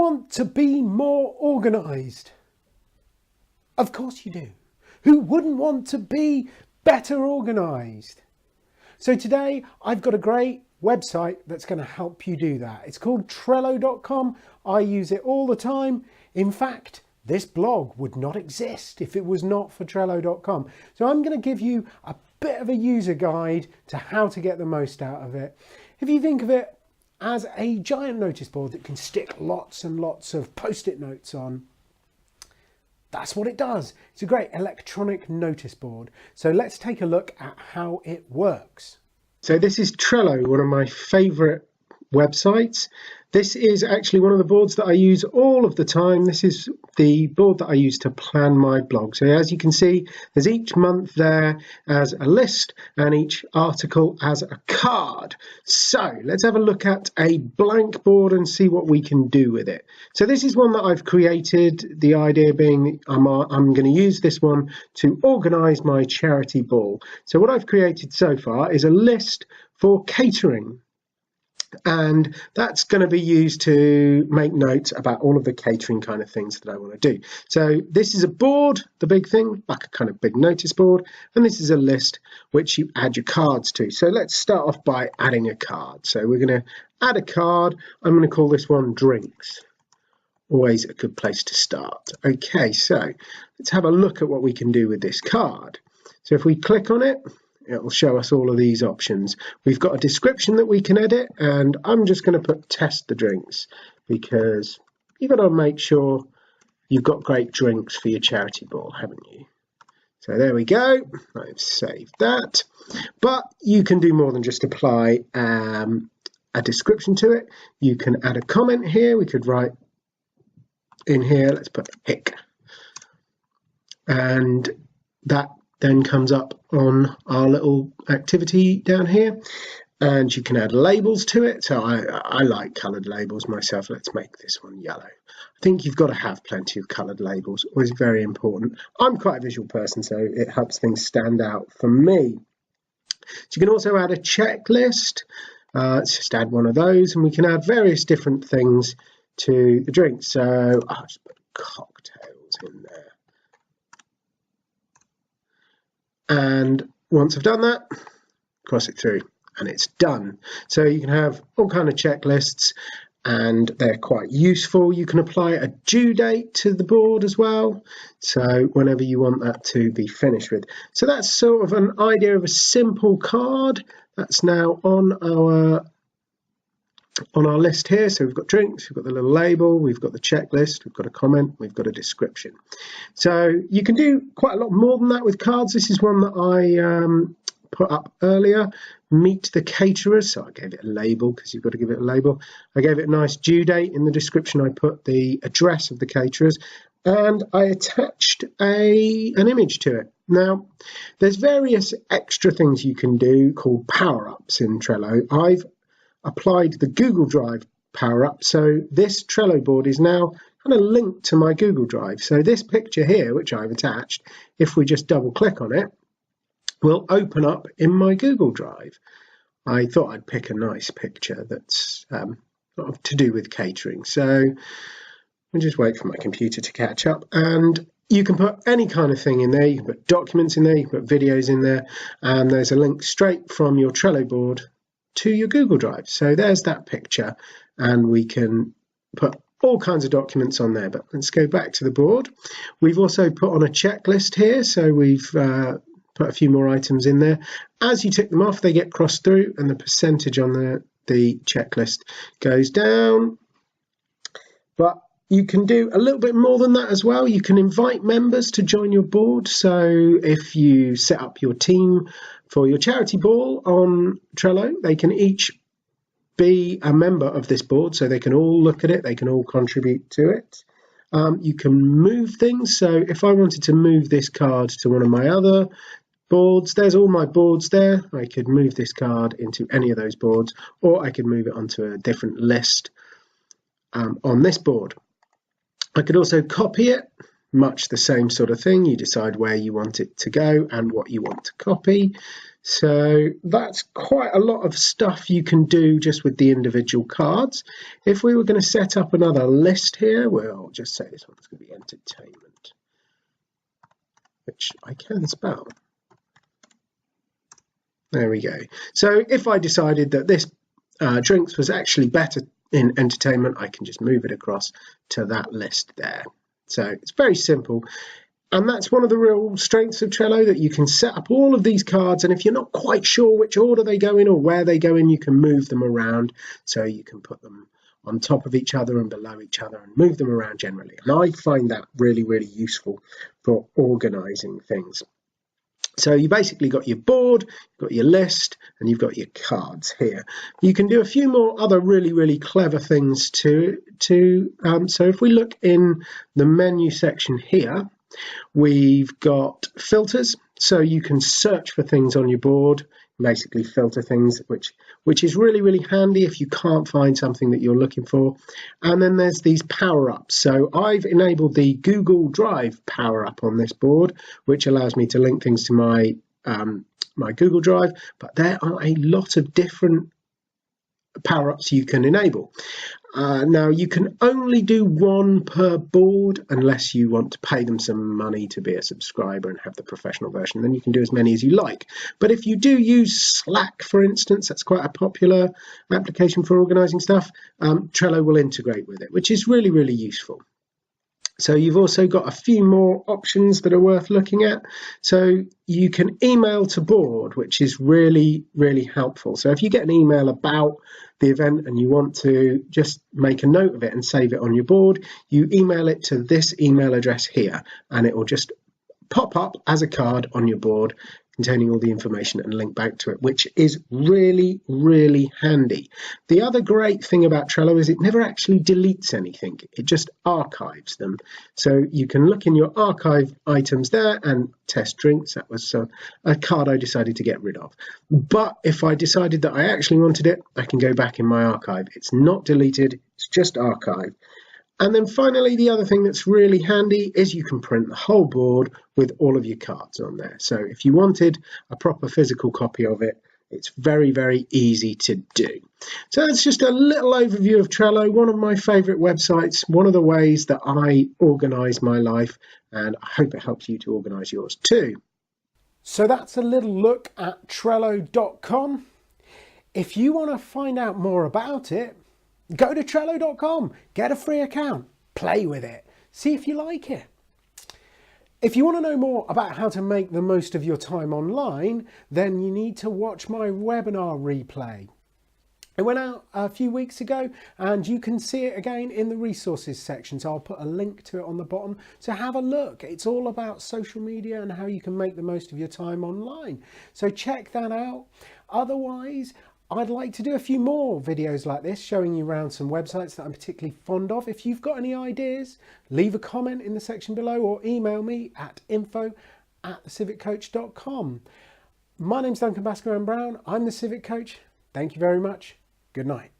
want to be more organised? Of course you do. Who wouldn't want to be better organised? So today I've got a great website that's going to help you do that. It's called Trello.com. I use it all the time. In fact, this blog would not exist if it was not for Trello.com. So I'm going to give you a bit of a user guide to how to get the most out of it. If you think of it as a giant notice board that can stick lots and lots of post-it notes on, that's what it does. It's a great electronic notice board. So let's take a look at how it works. So this is Trello, one of my favourite websites. This is actually one of the boards that I use all of the time. This is the board that I use to plan my blog. So as you can see, there's each month there as a list and each article as a card. So let's have a look at a blank board and see what we can do with it. So this is one that I've created, the idea being I'm going to use this one to organise my charity ball. So what I've created so far is a list for catering. And that's going to be used to make notes about all of the catering kind of things that I want to do. So this is a board, the big thing, like a kind of big notice board, and this is a list which you add your cards to. So let's start off by adding a card. So we're going to add a card. I'm going to call this one drinks. Always a good place to start. Okay, so let's have a look at what we can do with this card. So if we click on it, it will show us all of these options. We've got a description that we can edit, and I'm just going to put test the drinks because you've got to make sure you've got great drinks for your charity ball, haven't you? So there we go. I've saved that. But you can do more than just apply a description to it. You can add a comment here. We could write in here, let's put hick. And that then comes up on our little activity down here, and you can add labels to it. So I like coloured labels myself. Let's make this one yellow. I think you've got to have plenty of coloured labels, always very important. I'm quite a visual person, so it helps things stand out for me. So you can also add a checklist. Let's just add one of those, and we can add various different things to the drink. So I'll just put cocktails in there. And once I've done that, cross it through and it's done. So you can have all kind of checklists and they're quite useful. You can apply a due date to the board as well. So whenever you want that to be finished with. So that's sort of an idea of a simple card that's now on our list here. So we've got drinks, we've got the little label, we've got the checklist, we've got a comment, we've got a description. So you can do quite a lot more than that with cards. This is one that I put up earlier, meet the caterers. So I gave it a label because you've got to give it a label. I gave it a nice due date. In the description I put the address of the caterers and I attached an image to it. Now there's various extra things you can do called power-ups in Trello. I've applied the Google Drive power-up, so this Trello board is now kind of linked to my Google Drive. So this picture here, which I've attached, if we just double click on it, will open up in my Google Drive. I thought I'd pick a nice picture that's to do with catering. So I'll just wait for my computer to catch up, and you can put any kind of thing in there. You can put documents in there, you can put videos in there, and there's a link straight from your Trello board to your Google Drive. So there's that picture, and we can put all kinds of documents on there. But let's go back to the board. We've also put on a checklist here, so we've put a few more items in there. As you tick them off, they get crossed through and the percentage on the checklist goes down. But you can do a little bit more than that as well. You can invite members to join your board. So if you set up your team for your charity ball on Trello, they can each be a member of this board, so they can all look at it, they can all contribute to it. You can move things. So if I wanted to move this card to one of my other boards, there's all my boards there. I could move this card into any of those boards, or I could move it onto a different list on this board. I could also copy it much the same sort of thing. You decide where you want it to go and what you want to copy. So that's quite a lot of stuff you can do just with the individual cards. If we were going to set up another list here, we'll just say this one's going to be entertainment, which I can spell. There we go. So if I decided that this drinks was actually better in entertainment, I can just move it across to that list there. So it's very simple. And that's one of the real strengths of Trello, that you can set up all of these cards, and if you're not quite sure which order they go in or where they go in, you can move them around. So you can put them on top of each other and below each other and move them around generally. And I find that really, really useful for organizing things. So you basically got your board, you've got your list, and you've got your cards here. You can do a few more other really, really clever things too. So if we look in the menu section here, we've got filters, so you can search for things on your board, basically filter things, which is really, really handy if you can't find something that you're looking for. And then there's these power-ups. So I've enabled the Google Drive power-up on this board, which allows me to link things to my my Google Drive, but there are a lot of different power-ups you can enable. Now you can only do one per board unless you want to pay them some money to be a subscriber and have the professional version. Then you can do as many as you like. But if you do use Slack, for instance, that's quite a popular application for organizing stuff, Trello will integrate with it, which is really, really useful. So you've also got a few more options that are worth looking at. So you can email to board, which is really, really helpful. So if you get an email about the event and you want to just make a note of it and save it on your board, you email it to this email address here, and it will just pop up as a card on your board containing all the information and link back to it, which is really, really handy. The other great thing about Trello is it never actually deletes anything. It just archives them. So you can look in your archive items there and test drinks. That was a card I decided to get rid of. But if I decided that I actually wanted it, I can go back in my archive. It's not deleted, it's just archived. And then finally, the other thing that's really handy is you can print the whole board with all of your cards on there. So if you wanted a proper physical copy of it, it's very, very easy to do. So that's just a little overview of Trello, one of my favorite websites, one of the ways that I organize my life, and I hope it helps you to organize yours too. So that's a little look at Trello.com. If you want to find out more about it, go to Trello.com, get a free account, play with it, see if you like it. If you want to know more about how to make the most of your time online, then you need to watch my webinar replay. It went out a few weeks ago and you can see it again in the resources section. So I'll put a link to it on the bottom. So have a look. It's all about social media and how you can make the most of your time online. So check that out. Otherwise, I'd like to do a few more videos like this, showing you around some websites that I'm particularly fond of. If you've got any ideas, leave a comment in the section below or email me at info@theciviccoach.com. My name's Duncan Baskerman Brown. I'm the Civic Coach. Thank you very much. Good night.